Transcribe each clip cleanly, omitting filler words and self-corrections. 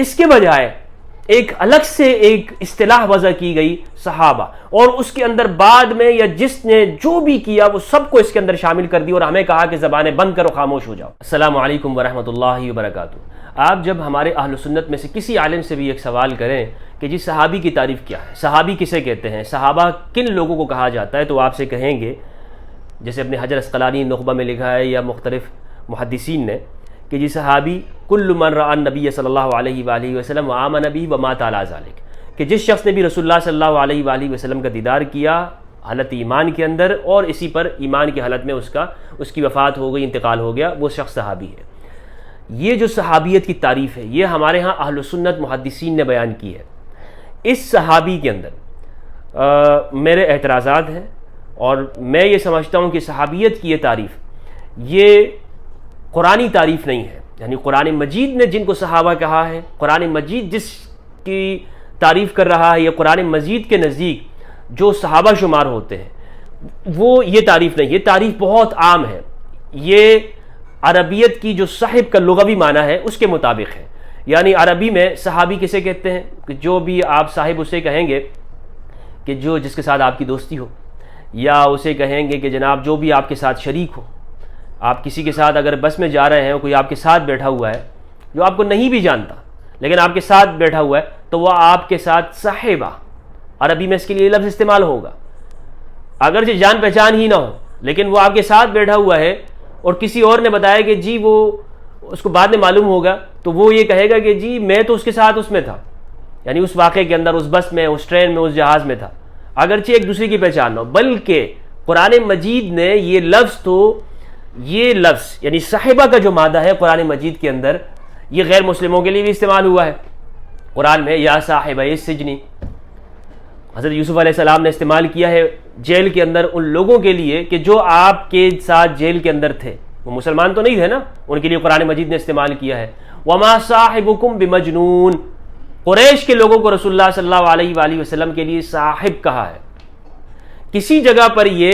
اس کے بجائے ایک الگ سے ایک اصطلاح وضع کی گئی صحابہ، اور اس کے اندر بعد میں یا جس نے جو بھی کیا وہ سب کو اس کے اندر شامل کر دی، اور ہمیں کہا کہ زبانیں بند کرو، خاموش ہو جاؤ۔ السلام علیکم ورحمۃ اللہ وبرکاتہ۔ آپ جب ہمارے اہل سنت میں سے کسی عالم سے بھی ایک سوال کریں کہ جی صحابی کی تعریف کیا ہے، صحابی کسے کہتے ہیں، صحابہ کن لوگوں کو کہا جاتا ہے، تو آپ سے کہیں گے، جیسے اپنے حجر اسقلانی نخبہ میں لکھا ہے یا مختلف محدثین نے، کہ جی صحابی کل من رأى النبی صلی اللہ علیہ وآلہ وسلم وآمن به ومات علی ذلک، کہ جس شخص نے بھی رسول اللہ صلی اللہ علیہ وآلہ وسلم کا دیدار کیا حالت ایمان کے اندر، اور اسی پر ایمان کی حالت میں اس کی وفات ہو گئی، انتقال ہو گیا، وہ شخص صحابی ہے۔ یہ جو صحابیت کی تعریف ہے یہ ہمارے ہاں اہل سنت محدثین نے بیان کی ہے۔ اس صحابی کے اندر میرے اعتراضات ہیں، اور میں یہ سمجھتا ہوں کہ صحابیت کی یہ تعریف یہ قرآنی تعریف نہیں ہے، یعنی قرآن مجید نے جن کو صحابہ کہا ہے، قرآن مجید جس کی تعریف کر رہا ہے، یا قرآن مجید کے نزدیک جو صحابہ شمار ہوتے ہیں، وہ یہ تعریف نہیں، یہ تعریف بہت عام ہے۔ یہ عربیت کی جو صاحب کا لغوی معنی ہے اس کے مطابق ہے، یعنی عربی میں صحابی کسے کہتے ہیں کہ جو بھی آپ صاحب اسے کہیں گے کہ جو جس کے ساتھ آپ کی دوستی ہو، یا اسے کہیں گے کہ جناب جو بھی آپ کے ساتھ شریک ہو۔ آپ کسی کے ساتھ اگر بس میں جا رہے ہیں، کوئی آپ کے ساتھ بیٹھا ہوا ہے جو آپ کو نہیں بھی جانتا لیکن آپ کے ساتھ بیٹھا ہوا ہے، تو وہ آپ کے ساتھ صاحبہ، عربی میں اس کے لیے لفظ استعمال ہوگا، اگرچہ جان پہچان ہی نہ ہو، لیکن وہ آپ کے ساتھ بیٹھا ہوا ہے اور کسی اور نے بتایا کہ جی وہ اس کو بعد میں معلوم ہوگا، تو وہ یہ کہے گا کہ جی میں تو اس کے ساتھ اس میں تھا، یعنی اس واقعے کے اندر، اس بس میں، اس ٹرین میں، اس جہاز میں تھا، اگرچہ ایک دوسرے کی پہچان نہ ہو۔ بلکہ قرآن مجید نے یہ لفظ یعنی صاحبہ کا جو مادہ ہے قرآن مجید کے اندر، یہ غیر مسلموں کے لیے بھی استعمال ہوا ہے۔ قرآن میں یا صاحبہ السجن، حضرت یوسف علیہ السلام نے استعمال کیا ہے جیل کے اندر ان لوگوں کے لیے کہ جو آپ کے ساتھ جیل کے اندر تھے، وہ مسلمان تو نہیں تھے نا، ان کے لیے قرآن مجید نے استعمال کیا ہے۔ وما صاحبکم بمجنون، قریش کے لوگوں کو رسول اللہ صلی اللہ علیہ وآلہ وسلم کے لیے صاحب کہا ہے۔ کسی جگہ پر یہ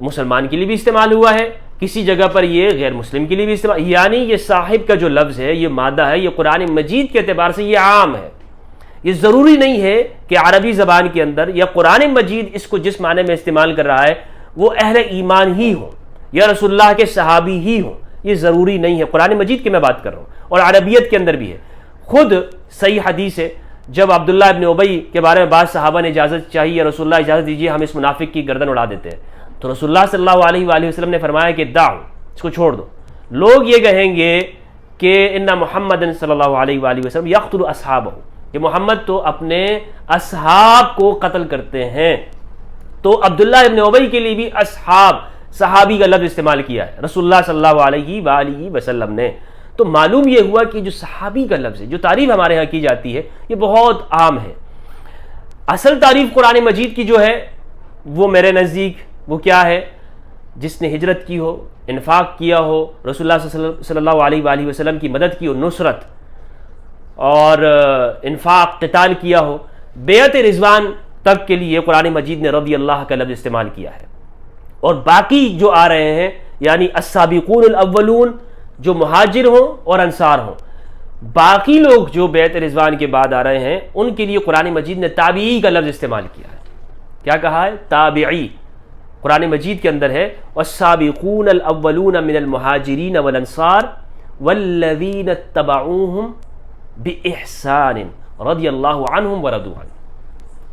مسلمان کے لیے بھی استعمال ہوا ہے، کسی جگہ پر یہ غیر مسلم کے لیے بھی استعمال، یعنی یہ صاحب کا جو لفظ ہے، یہ مادہ ہے، یہ قرآن مجید کے اعتبار سے یہ عام ہے۔ یہ ضروری نہیں ہے کہ عربی زبان کے اندر یا قرآن مجید اس کو جس معنی میں استعمال کر رہا ہے وہ اہل ایمان ہی ہو یا رسول اللہ کے صحابی ہی ہو، یہ ضروری نہیں ہے۔ قرآن مجید کی میں بات کر رہا ہوں، اور عربیت کے اندر بھی ہے۔ خود صحیح حدیث ہے، جب عبداللہ ابن ابی کے بارے میں بعض صحابہ نے اجازت چاہی، یا رسول اللہ اجازت دیجیے ہم اس منافق کی گردن اڑا دیتے ہیں، تو رسول اللہ صلی اللہ علیہ وآلہ وسلم نے فرمایا کہ دعو، اس کو چھوڑ دو۔ لوگ یہ کہیں گے کہ ان محمد صلی اللہ علیہ وآلہ وسلم یقتل اصحابہ، کہ محمد تو اپنے اصحاب کو قتل کرتے ہیں، تو عبداللہ ابن ابی کے لیے بھی اصحاب، صحابی کا لفظ استعمال کیا ہے رسول اللہ صلی اللہ علیہ وآلہ وسلم نے۔ تو معلوم یہ ہوا کہ جو صحابی کا لفظ ہے، جو تعریف ہمارے ہاں کی جاتی ہے، یہ بہت عام ہے۔ اصل تعریف قرآن مجید کی جو ہے وہ میرے نزدیک وہ کیا ہے؟ جس نے ہجرت کی ہو، انفاق کیا ہو، رسول اللہ صلی اللہ علیہ وآلہ وسلم کی مدد کی ہو، نصرت اور انفاق، قتال کیا ہو، بیعت رضوان تک کے لیے قرآن مجید نے رضی اللہ کا لفظ استعمال کیا ہے۔ اور باقی جو آ رہے ہیں، یعنی السابقون الاولون، جو مہاجر ہوں اور انصار ہوں، باقی لوگ جو بیعت رضوان کے بعد آ رہے ہیں، ان کے لیے قرآن مجید نے تابعی کا لفظ استعمال کیا ہے۔ کیا کہا ہے؟ تابعی قرآن مجید کے اندر ہے، والسابقون الاولون من المہاجرین والانصار والذین اتبعوہم باحسان رضی اللہ عنہم ورضوا عنہ۔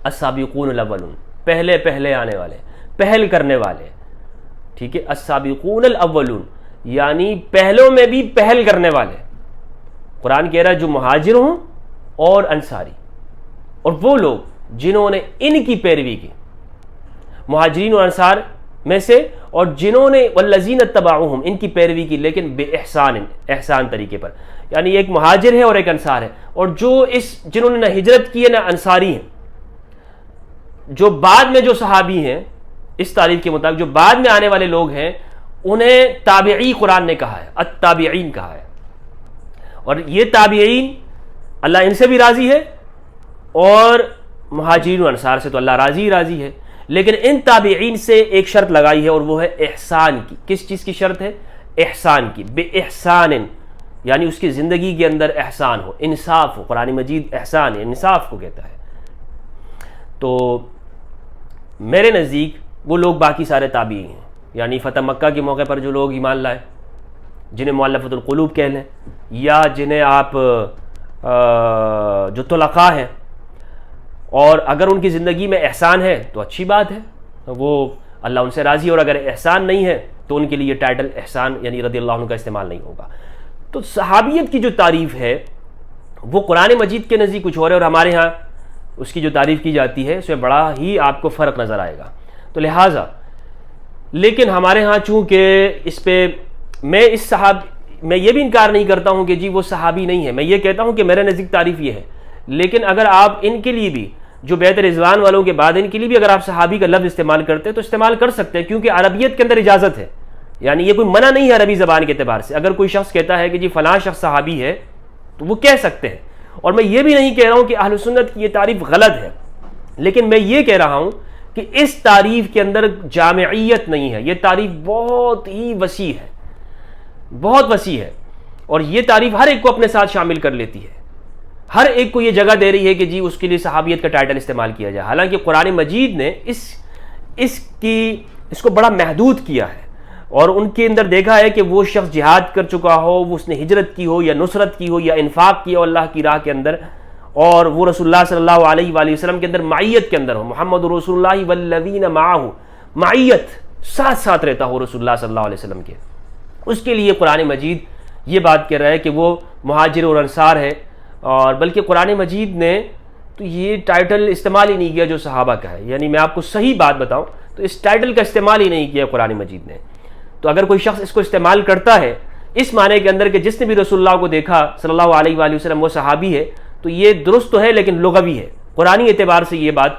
السابقون الاولون، پہلے آنے والے، پہل کرنے والے، ٹھیک ہے۔ السابقون الاولون یعنی پہلوں میں بھی پہل کرنے والے، قرآن کہہ رہا ہے جو مہاجر ہوں اور انصاری، اور وہ لوگ جنہوں نے ان کی پیروی کی، مہاجرین اور انصار میں سے، اور جنہوں نے والذین اتبعوہم، ان کی پیروی کی، لیکن بے احسان طریقے پر، یعنی ایک مہاجر ہے اور ایک انصار ہے، اور جو جنہوں نے نہ ہجرت کی ہے نہ انصاری ہیں، جو بعد میں جو صحابی ہیں اس تعریف کے مطابق، جو بعد میں آنے والے لوگ ہیں، انہیں تابعی قرآن نے کہا ہے، التابعین کہا ہے۔ اور یہ تابعین اللہ ان سے بھی راضی ہے، اور مہاجرین و انصار سے تو اللہ راضی ہے، لیکن ان تابعین سے ایک شرط لگائی ہے، اور وہ ہے احسان کی۔ کس چیز کی شرط ہے؟ احسان کی، بے احسان، یعنی اس کی زندگی کے اندر احسان ہو، انصاف ہو. قرآن مجید احسان ہے، انصاف کو کہتا ہے. تو میرے نزدیک وہ لوگ باقی سارے تابعی ہیں، یعنی فتح مکہ کے موقع پر جو لوگ ایمان لائے، جنہیں مؤلفۃ القلوب کہہ لیں، یا جنہیں آپ جو طلقاء ہیں، اور اگر ان کی زندگی میں احسان ہے تو اچھی بات ہے، وہ اللہ ان سے راضی ہے، اور اگر احسان نہیں ہے تو ان کے لیے ٹائٹل احسان یعنی رضی اللہ عنہ کا استعمال نہیں ہوگا. تو صحابیت کی جو تعریف ہے وہ قرآن مجید کے نزدیک کچھ اور ہے، اور ہمارے ہاں اس کی جو تعریف کی جاتی ہے اس میں بڑا ہی آپ کو فرق نظر آئے گا. تو لہٰذا لیکن ہمارے ہاں چونکہ اس پہ میں یہ بھی انکار نہیں کرتا ہوں کہ جی وہ صحابی نہیں ہے، میں یہ کہتا ہوں کہ میرے نزدیک تعریف یہ ہے. لیکن اگر آپ ان کے لیے بھی جو بیعت رضوان والوں کے بعد ان کے لیے بھی اگر آپ صحابی کا لفظ استعمال کرتے ہیں تو استعمال کر سکتے ہیں، کیونکہ عربیت کے اندر اجازت ہے، یعنی یہ کوئی منع نہیں ہے عربی زبان کے اعتبار سے. اگر کوئی شخص کہتا ہے کہ جی فلاں شخص صحابی ہے تو وہ کہہ سکتے ہیں. اور میں یہ بھی نہیں کہہ رہا ہوں کہ اہل سنت کی یہ تعریف غلط ہے، لیکن میں یہ کہہ رہا ہوں کہ اس تعریف کے اندر جامعیت نہیں ہے. یہ تعریف بہت ہی وسیع ہے، بہت وسیع ہے، اور یہ تعریف ہر ایک کو اپنے ساتھ شامل کر لیتی ہے. ہر ایک کو یہ جگہ دے رہی ہے کہ جی اس کے لیے صحابیت کا ٹائٹل استعمال کیا جائے. حالانکہ قرآن مجید نے اس کو بڑا محدود کیا ہے، اور ان کے اندر دیکھا ہے کہ وہ شخص جہاد کر چکا ہو، وہ اس نے ہجرت کی ہو یا نصرت کی ہو یا انفاق کیا ہو اللہ کی راہ کے اندر، اور وہ رسول اللہ صلی اللہ علیہ وآلہ وسلم کے اندر معیت کے اندر ہو، محمد رسول اللہ والذین معہ، معیت ساتھ ساتھ رہتا ہو رسول اللہ صلی اللہ علیہ وسلم کے. اس کے لیے قرآن مجید یہ بات کہہ رہا ہے کہ وہ مہاجر اور انصار ہے. اور بلکہ قرآن مجید نے تو یہ ٹائٹل استعمال ہی نہیں کیا جو صحابہ کا ہے. یعنی میں آپ کو صحیح بات بتاؤں تو اس ٹائٹل کا استعمال ہی نہیں کیا قرآن مجید نے. تو اگر کوئی شخص اس کو استعمال کرتا ہے اس معنی کے اندر کہ جس نے بھی رسول اللہ کو دیکھا صلی اللہ علیہ وآلہ وسلم وہ صحابی ہے، تو یہ درست تو ہے لیکن لغوی ہے. قرآنی اعتبار سے یہ بات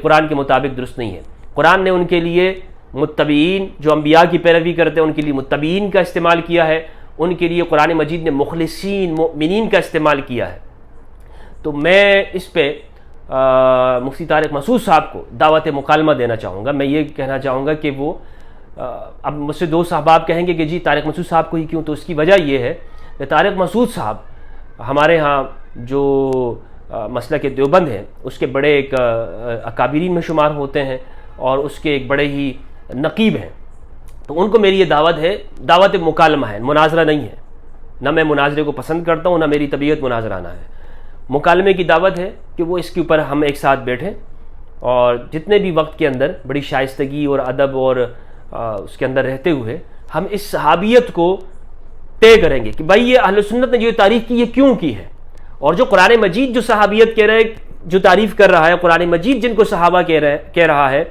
قرآن کے مطابق درست نہیں ہے. قرآن نے ان کے لیے متبعین جو انبیاء کی پیروی کرتے ہیں ان کے لیے متبعین کا استعمال کیا ہے، ان کے لیے قرآن مجید نے مخلصین مؤمنین کا استعمال کیا ہے. تو میں اس پہ مفتی طارق مسعود صاحب کو دعوت مکالمہ دینا چاہوں گا. میں یہ کہنا چاہوں گا کہ وہ اب مجھ سے دوست احباب کہیں گے کہ جی طارق مسعود صاحب کو ہی کیوں، تو اس کی وجہ یہ ہے کہ طارق مسعود صاحب ہمارے ہاں جو مسلک دیوبند ہے اس کے بڑے ایک اکابرین میں شمار ہوتے ہیں، اور اس کے ایک بڑے ہی نقیب ہیں. تو ان کو میری یہ دعوت ہے، دعوت مکالمہ ہے، مناظرہ نہیں ہے. نہ میں مناظرے کو پسند کرتا ہوں، نہ میری طبیعت مناظرانہ ہے. مکالمے کی دعوت ہے کہ وہ اس کے اوپر ہم ایک ساتھ بیٹھیں، اور جتنے بھی وقت کے اندر بڑی شائستگی اور ادب اور اس کے اندر رہتے ہوئے ہم اس صحابیت کو طے کریں گے کہ بھائی یہ اہل سنت نے جو تعریف کی یہ کیوں کی ہے، اور جو قرآن مجید جو صحابیت کہہ رہے جو تعریف کر رہا ہے، قرآن مجید جن کو صحابہ کہہ رہا ہے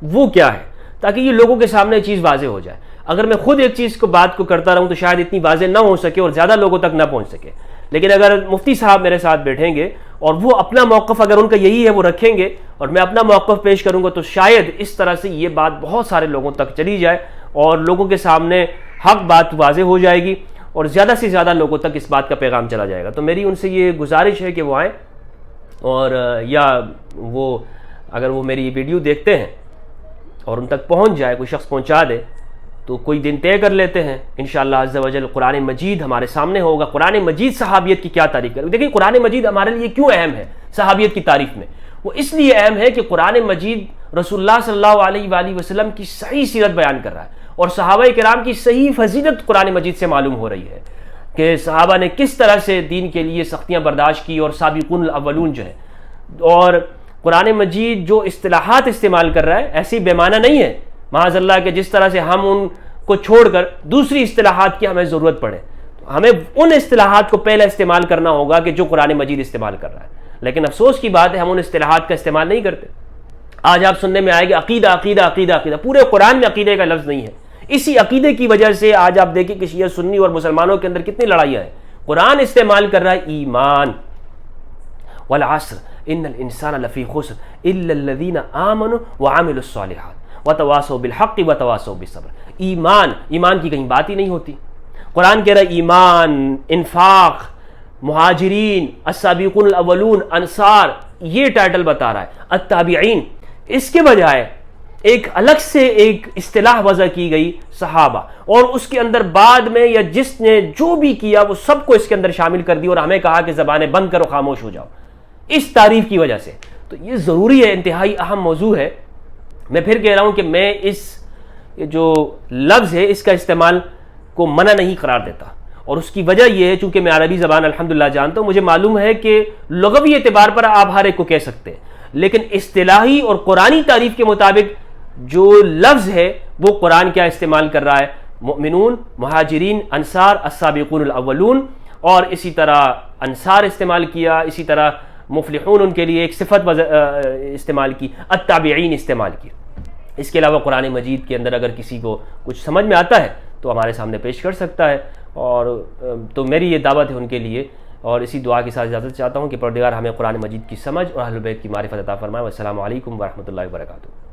وہ کیا ہے، تاکہ یہ لوگوں کے سامنے چیز واضح ہو جائے. اگر میں خود ایک چیز کو بات کو کرتا رہوں تو شاید اتنی واضح نہ ہو سکے اور زیادہ لوگوں تک نہ پہنچ سکے. لیکن اگر مفتی صاحب میرے ساتھ بیٹھیں گے اور وہ اپنا موقف اگر ان کا یہی ہے وہ رکھیں گے اور میں اپنا موقف پیش کروں گا، تو شاید اس طرح سے یہ بات بہت سارے لوگوں تک چلی جائے اور لوگوں کے سامنے حق بات واضح ہو جائے گی، اور زیادہ سے زیادہ لوگوں تک اس بات کا پیغام چلا جائے گا. تو میری ان سے یہ گزارش ہے کہ وہ آئیں، اور یا وہ اگر وہ میری ویڈیو دیکھتے ہیں اور ان تک پہنچ جائے، کوئی شخص پہنچا دے، تو کوئی دن طے کر لیتے ہیں انشاءاللہ عز و جل. قرآن مجید ہمارے سامنے ہوگا، قرآن مجید صحابیت کی کیا تعریف کرے. دیکھیں قرآن مجید ہمارے لیے کیوں اہم ہے صحابیت کی تعریف میں. وہ اس لیے اہم ہے کہ قرآن مجید رسول اللہ صلی اللہ علیہ وآلہ وسلم کی صحیح سیرت بیان کر رہا ہے، اور صحابہ کرام کی صحیح فضیلت قرآن مجید سے معلوم ہو رہی ہے کہ صحابہ نے کس طرح سے دین کے لیے سختیاں برداشت کی، اور سابقون الاولون جو ہے. اور قرآن مجید جو اصطلاحات استعمال کر رہا ہے ایسی بے معنی نہیں ہے معاذ اللہ کہ جس طرح سے ہم ان کو چھوڑ کر دوسری اصطلاحات کی ہمیں ضرورت پڑے. ہمیں ان اصطلاحات کو پہلے استعمال کرنا ہوگا کہ جو قرآن مجید استعمال کر رہا ہے. لیکن افسوس کی بات ہے ہم ان اصطلاحات کا استعمال نہیں کرتے. آج آپ سننے میں آئے گا عقیدہ عقیدہ عقیدہ عقیدہ، پورے قرآن میں عقیدے کا لفظ نہیں ہے. اسی عقیدے کی وجہ سے آج آپ دیکھیں کہ شیعہ سنی اور مسلمانوں کے اندر کتنی لڑائیاں ہیں. قرآن استعمال کر رہا ہے ایمان، والعصر ان الانسان لفی خسر الا الذین آمنوا وعملوا الصالحات وتواصوا بالحق وتواصوا بالصبر. ایمان کی کہیں بات ہی نہیں ہوتی. قرآن کہہ رہا ہے ایمان، انفاق، مہاجرین، السابقون الاولون، انصار، یہ ٹائٹل بتا رہا ہے. التابعین، اس کے بجائے ایک الگ سے ایک اصطلاح وضع کی گئی صحابہ، اور اس کے اندر بعد میں یا جس نے جو بھی کیا وہ سب کو اس کے اندر شامل کر دی اور ہمیں کہا کہ زبانیں بند کرو، خاموش ہو جاؤ، اس تعریف کی وجہ سے۔ تو یہ ضروری ہے، انتہائی اہم موضوع ہے۔ میں پھر کہہ رہا ہوں کہ میں اس جو لفظ ہے اس کا استعمال کو منع نہیں قرار دیتا، اور اس کی وجہ یہ ہے چونکہ میں عربی زبان الحمدللہ جانتا ہوں، مجھے معلوم ہے کہ لغوی اعتبار پر آپ ہر ایک کو کہہ سکتے ہیں، لیکن اصطلاحی اور قرآنی تعریف کے مطابق جو لفظ ہے وہ قرآن کیا استعمال کر رہا ہے؟ مؤمنون، مہاجرین، انصار، السابقون الاولون، اور اسی طرح انصار استعمال کیا، اسی طرح مفلحون ان کے لیے ایک صفت استعمال کی، التابعین استعمال کی۔ اس کے علاوہ قرآن مجید کے اندر اگر کسی کو کچھ سمجھ میں آتا ہے تو ہمارے سامنے پیش کر سکتا ہے، اور تو میری یہ دعوت ہے ان کے لیے، اور اسی دعا کے ساتھ اجازت چاہتا ہوں کہ پروردگار ہمیں قرآن مجید کی سمجھ اور اہل بیت کی معرفت عطا فرمائے۔ والسلام علیکم ورحمۃ اللہ وبرکاتہ۔